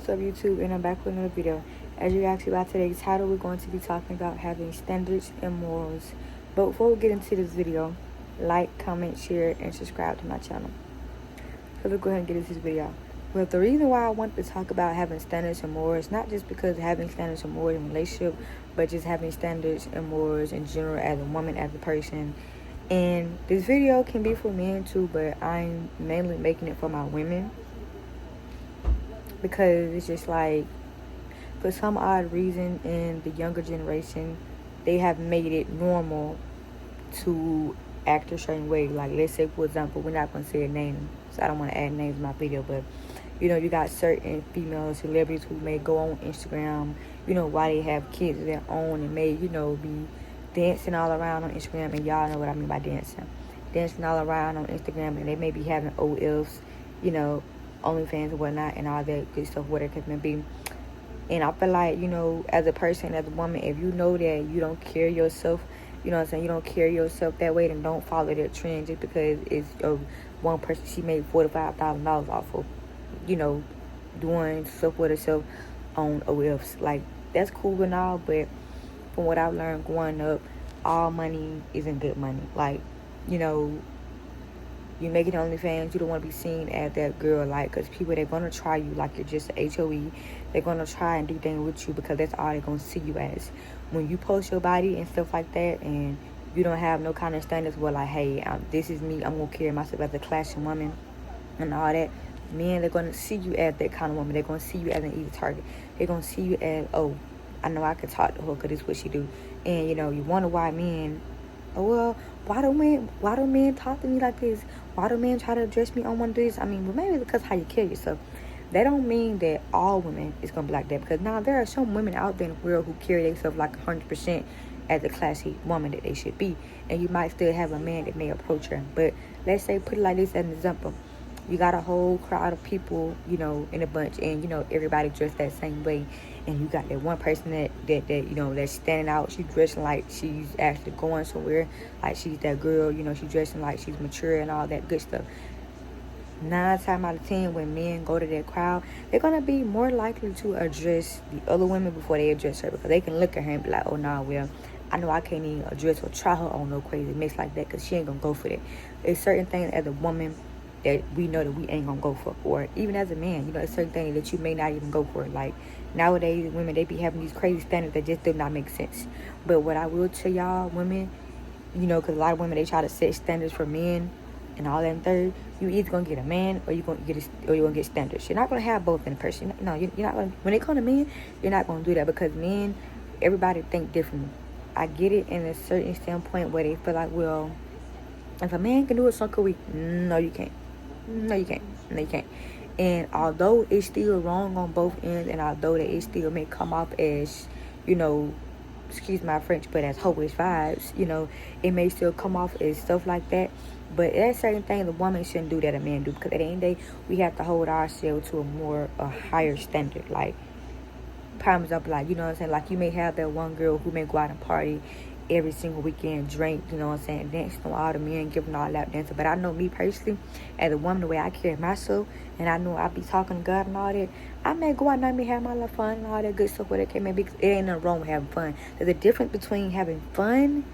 What's up, YouTube? And I'm back with another video. As you actually by today's title, we're going to be talking about having standards and morals. But before we get into this video, like, comment, share, and subscribe to my channel. So let's go ahead and get into this video. Well, the reason why I want to talk about having standards and morals, not just because having standards and morals in a relationship, but just having standards and morals in general as a woman, as a person. And this video can be for men too, but I'm mainly making it for my women. Because it's just like, for some odd reason in the younger generation, they have made it normal to act a certain way. Like, let's say, for example, we're not going to say a name, so I don't want to add names in my video, but, you got certain female celebrities who may go on Instagram, while they have kids of their own, and may, be dancing all around on Instagram, and y'all know what I mean by dancing. Dancing all around on Instagram, and they may be having OFs, OnlyFans and whatnot, and all that good stuff, whatever it may be. And I feel like, as a person, as a woman, if you know that you don't carry yourself, you don't carry yourself that way, then don't follow that trend just because it's one person she made $45,000 off of, doing stuff with herself on OFs. Like, that's cool and all, but from what I've learned growing up, all money isn't good money. Like, you make it OnlyFans, you don't want to be seen as that girl, like, because people, they're going to try you like you're just a HOE. They're going to try and do things with you because that's all they're going to see you as. When you post your body and stuff like that, and you don't have no kind of standards where, like, hey, this is me, I'm going to carry myself as a classy woman and all that, men, they're going to see you as that kind of woman. They're going to see you as an easy target. They're going to see you as, oh, I know I can talk to her because this is what she do. And, you wonder why men, oh, well, why do men talk to me like this? Why do men try to address me on one of this? I mean, well, maybe it's because how you carry yourself. That don't mean that all women is going to be like that. Because now there are some women out there in the world who carry themselves like 100% as a classy woman that they should be. And you might still have a man that may approach her. But let's say, put it like this as an example. You got a whole crowd of people, in a bunch. And, everybody dressed that same way. And you got that one person that that's standing out. She's dressing like she's actually going somewhere. Like she's that girl, she's dressing like she's mature and all that good stuff. 9 times out of 10, when men go to that crowd, they're going to be more likely to address the other women before they address her. Because they can look at her and be like, oh, nah, well, I know I can't even address or try her on no crazy mix like that because she ain't going to go for that. There's certain things as a woman that we know that we ain't gonna go for. Or even as a man, there's certain things that you may not even go for. Like, nowadays, women, they be having these crazy standards that just do not make sense. But what I will tell y'all, women, because a lot of women, they try to set standards for men and all that and third, you either gonna get a man or you're gonna get standards. You're not gonna have both in a person. You're not gonna, when it comes to men, you're not gonna do that because men, everybody think differently. I get it in a certain standpoint where they feel like, well, if a man can do it, so can we. No, you can't. No, you can't. No, you can't. And although it's still wrong on both ends, and although that it still may come off as, excuse my French, but as hopeless vibes, it may still come off as stuff like that. But there's certain things a woman shouldn't do that a man do. Because at the end of the day, we have to hold ourselves to a higher standard. Like, prime example, like, like you may have that one girl who may go out and party every single weekend, drink, dancing on all the men, giving all lap dancing. But I know me personally, as a woman, the way I carry myself, and I know I be talking to God and all that, I may go out and I may have my little fun and all that good stuff, whatever it may be. It ain't nothing wrong with having fun. There's a difference between having fun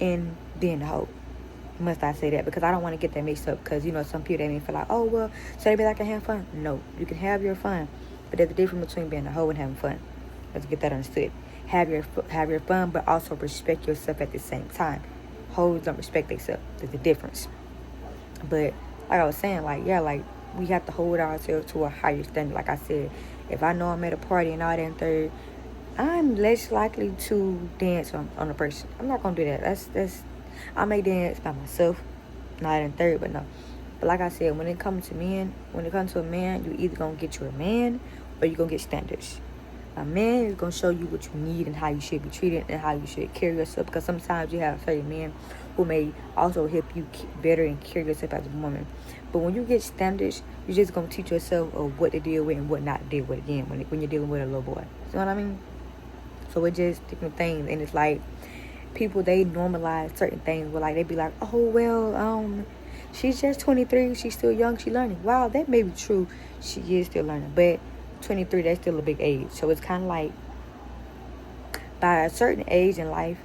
and being a hoe. Must I say that? Because I don't want to get that mixed up. Because, some people, they may feel like, oh, well, so they be like, I can have fun. No, you can have your fun. But there's a difference between being a hoe and having fun. Let's get that understood. Have your fun, but also respect yourself at the same time. Hoes don't respect themselves. There's a difference. But like I was saying, we have to hold ourselves to a higher standard. Like I said, if I know I'm at a party and all that and third, I'm less likely to dance on a person. I'm not gonna do that. That's I may dance by myself, not in third, but no. But like I said, when it comes to a man, you either gonna get you a man or you gonna get standards. A man is going to show you what you need and how you should be treated and how you should carry yourself. Because sometimes you have certain men who may also help you better and carry yourself as a woman. But when you get standards, you're just going to teach yourself of what to deal with and what not to deal with again when you're dealing with a little boy. You know what I mean? So it's just different things. And it's like people, they normalize certain things. But like they be like, oh, well, she's just 23. She's still young. She's learning. Wow, that may be true. She is still learning. But 23, that's still a big age. So it's kind of like, by a certain age in life,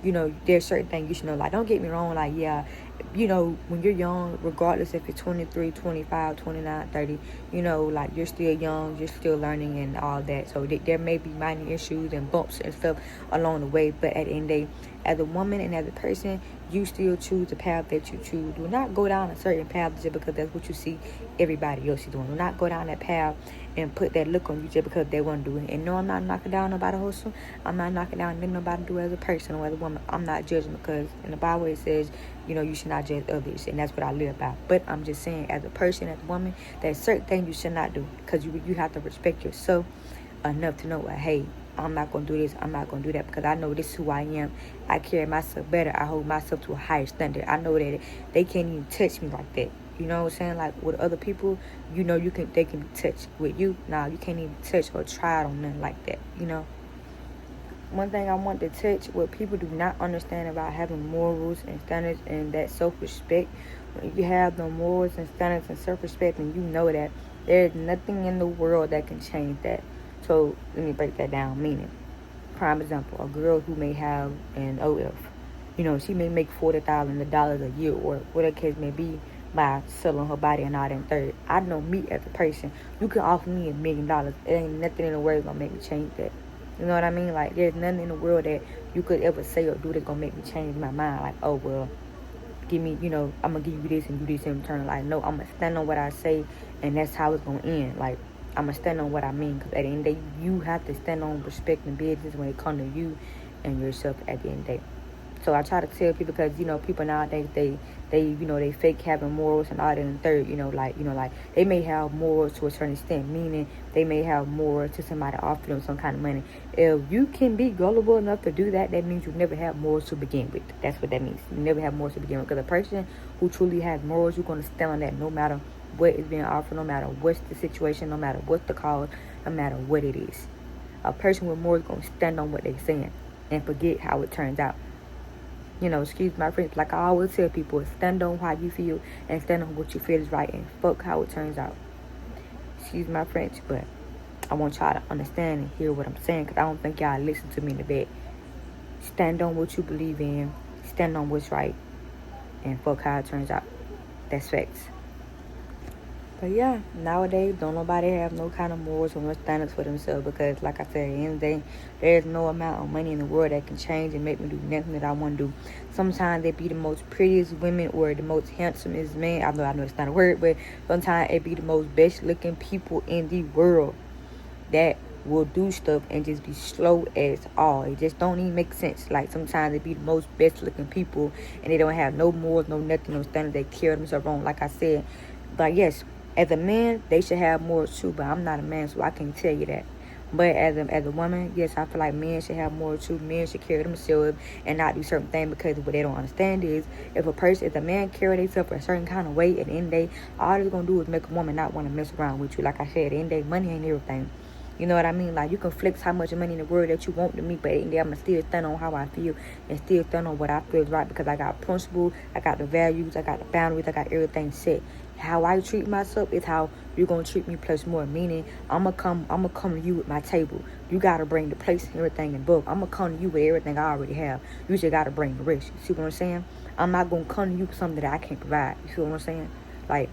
you know, there's certain things you should know. Like, don't get me wrong, like, yeah, you know, when you're young, regardless if it's 23, 25, 29, 30, you know, like, you're still young, you're still learning and all that. So there may be minor issues and bumps and stuff along the way, but at the end of the day, as a woman and as a person, you still choose the path that you choose. Do not go down a certain path just because that's what you see everybody else is doing. Do not go down that path and put that look on you just because they want to do it. And no, I'm not knocking down nobody's hustle. I'm not knocking down anything nobody do as a person or as a woman. I'm not judging, because in the Bible it says, you know, you should not judge others, and that's what I live by. But I'm just saying, as a person, as a woman, there's certain things you should not do, because you have to respect yourself enough to know, hey, I'm not going to do this, I'm not going to do that, because I know this is who I am. I carry myself better. I hold myself to a higher standard. I know that they can't even touch me like that. You know what I'm saying? Like, with other people, you know, they can be touched. With you, nah, you can't even touch or try it on nothing like that, you know? One thing I want to touch, what people do not understand about having morals and standards and that self-respect. When you have the morals and standards and self-respect, and you know that, there's nothing in the world that can change that. So let me break that down. Meaning, prime example, a girl who may have an OF, you know, she may make $40,000 a year, or whatever the case may be, by selling her body and all that. Third, I know me as a person, you can offer me $1 million. It ain't nothing in the world gonna make me change that. You know what I mean? Like, there's nothing in the world that you could ever say or do that's gonna make me change my mind. Like, oh, well, give me, you know, I'm gonna give you this and do this in return. Like, no, I'm gonna stand on what I say, and that's how it's gonna end. Like, I'm gonna stand on what I mean, because at the end of the day, you have to stand on respect and business when it comes to you and yourself at the end of the day. So I try to tell people, because, you know, people nowadays, they you know, they fake having morals and all that. And third, you know, like they may have morals to a certain extent, meaning they may have morals to somebody offering them some kind of money. If you can be gullible enough to do that, that means you never have morals to begin with. That's what that means. You never have morals to begin with, because a person who truly has morals, you're going to stand on that no matter what is being offered, no matter what's the situation, no matter what's the cause, no matter what it is. A person with morals is going to stand on what they're saying and forget how it turns out. You know, excuse my French, like I always tell people, stand on how you feel and stand on what you feel is right, and fuck how it turns out. Excuse my French, but I want y'all to understand and hear what I'm saying, because I don't think y'all listen to me in the bed. Stand on what you believe in, stand on what's right, and fuck how it turns out. That's facts. But yeah, nowadays, don't nobody have no kind of morals or no standards for themselves, because, like I said, at the end of the day, there's no amount of money in the world that can change and make me do nothing that I want to do. Sometimes they be the most prettiest women or the most handsomest men. I know it's not a word, but sometimes it be the most best looking people in the world that will do stuff and just be slow as all. It just don't even make sense. Like, sometimes they be the most best looking people and they don't have no morals, no nothing, no standards. They carry themselves wrong, like I said. But yes, as a man, they should have morals too, but I'm not a man, so I can't tell you that. But as a woman, yes, I feel like men should have morals too. Men should carry themselves and not do certain things, because what they don't understand is, if a man carry themselves a certain kind of way, at the end of the day, all it's going to do is make a woman not want to mess around with you. Like I said, at the end of the day, money ain't everything. You know what I mean? Like, you can flex how much money in the world that you want to me, but at the end of the day, I'm going to still stand on how I feel and still stand on what I feel is right, because I got principles, I got the values, I got the boundaries, I got everything set. How I treat myself is how you're going to treat me plus more. Meaning, I'm going to come to you with my table. You got to bring the place and everything in book. I'm going to come to you with everything I already have. You just got to bring the rest. You see what I'm saying? I'm not going to come to you with something that I can't provide. You see what I'm saying? Like,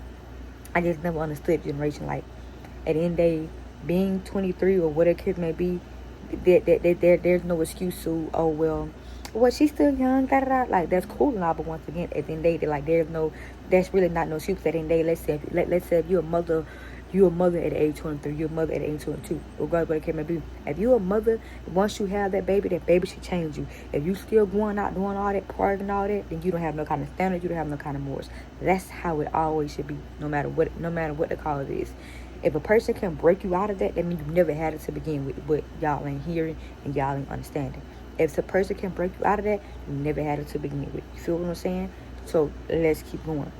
I just never understood generation. Like, at the end of the day, being 23 or whatever it may be, there's no excuse to, oh, well, she's still young, like, that's cool and all, but once again, at the end of the day, like, that's really not no excuse. At the end of the day, let's say if you're a mother at the age 23, you're a mother at the age 22, regardless what it may be. If you're a mother, once you have that baby should change you. If you still going out doing all that, partying and all that, then you don't have no kind of standards, you don't have no kind of morals. That's how it always should be, no matter what the cause is. If a person can break you out of that, that means you never had it to begin with, but y'all ain't hearing and y'all ain't understanding. If a person can break you out of that, you never had it to begin with. You feel what I'm saying? So let's keep going.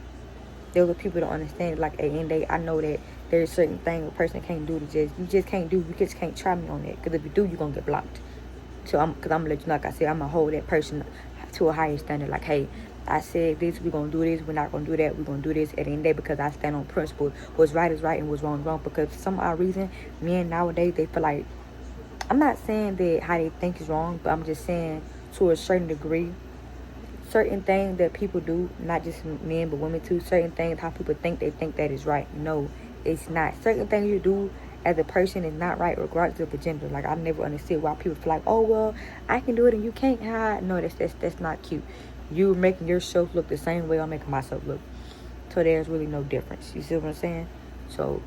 There are people that understand it. Like, at the end of the day, I know that there's certain things a person can't do you just can't try me on that. Because if you do, you're going to get blocked. So I'm going to let you know, like I said, I'm going to hold that person to a higher standard. Like, hey, I said this, we're going to do this, we're not going to do that, we're going to do this at the end of the day because I stand on principle. What's right is right and what's wrong is wrong. Because for some odd reason, men nowadays, they feel like, I'm not saying that how they think is wrong, but I'm just saying to a certain degree, certain things that people do, not just men but women too, certain things, how people think, they think that is right. No, it's not. Certain things you do as a person is not right regardless of the gender. Like, I never understood why people feel like, oh, well, I can do it and you can't. No, that's not cute. You're making yourself look the same way I'm making myself look. So there's really no difference. You see what I'm saying? So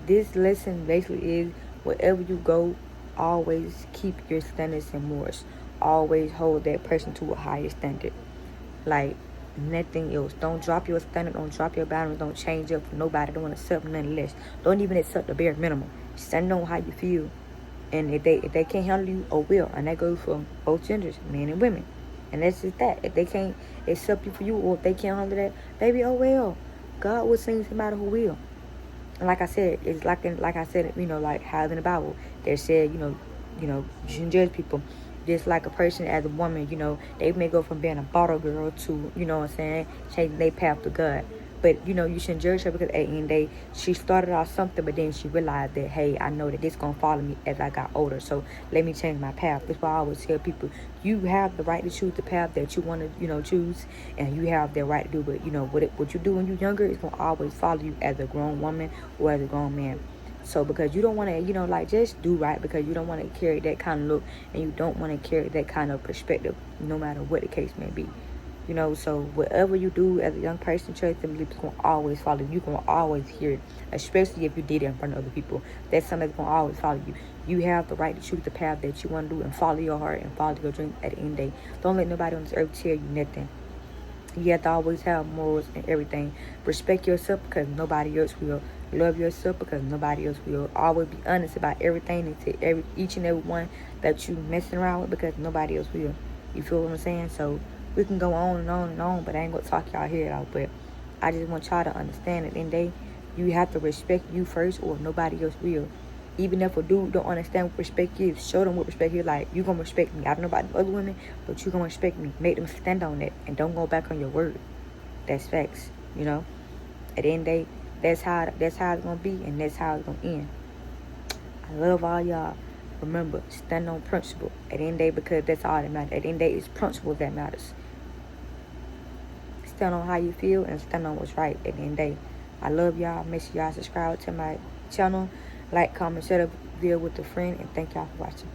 this lesson basically is, wherever you go, always keep your standards and morals. Always hold that person to a higher standard. Like, nothing else. Don't drop your standard. Don't drop your boundaries. Don't change up for nobody. Don't accept nothing less. Don't even accept the bare minimum. Stand on how you feel. And if they can't handle you, oh well. And that goes for both genders, men and women. And that's just that. If they can't accept you for you, or if they can't handle that, baby, oh well. God will send somebody who will. And like I said, it's like I said, like how in the Bible, they said, you shouldn't judge people. Just like a person as a woman, they may go from being a bottle girl to, what I'm saying, changing their path to God. But, you shouldn't judge her because at the end of the day, she started off something, but then she realized that, hey, I know that this going to follow me as I got older. So let me change my path. That's why I always tell people, you have the right to choose the path that you want to, choose. And you have the right to do it. What you do when you're younger is going to always follow you as a grown woman or as a grown man. So because you don't want to, just do right, because you don't want to carry that kind of look and you don't want to carry that kind of perspective, no matter what the case may be. So whatever you do as a young person, trust and believe, it's going to always follow you. You're going to always hear it, especially if you did it in front of other people. That's something that's going to always follow you. You have the right to choose the path that you want to do and follow your heart and follow your dreams at the end of the day. Don't let nobody on this earth tell you nothing. You have to always have morals and everything. Respect yourself because nobody else will. Love yourself because nobody else will. Always be honest about everything and to each and every one that you messing around with because nobody else will. You feel what I'm saying? So we can go on and on and on, but I ain't gonna talk y'all here out. But I just want y'all to understand that in the day, you have to respect you first or nobody else will. Even if a dude don't understand what respect is, show them what respect is. Like, you gonna respect me. I don't know about the other women, but you gonna respect me. Make them stand on that and don't go back on your word. That's facts, At the end of the day, that's how it's gonna be and that's how it's gonna end. I love all y'all. Remember, stand on principle at the end of the day because that's all that matters. At the end of the day, it's principle that matters. Stand on how you feel and stand on what's right at the end of the day. I love y'all. Make sure y'all subscribe to my channel. Like, comment, share the video with a friend, and thank y'all for watching.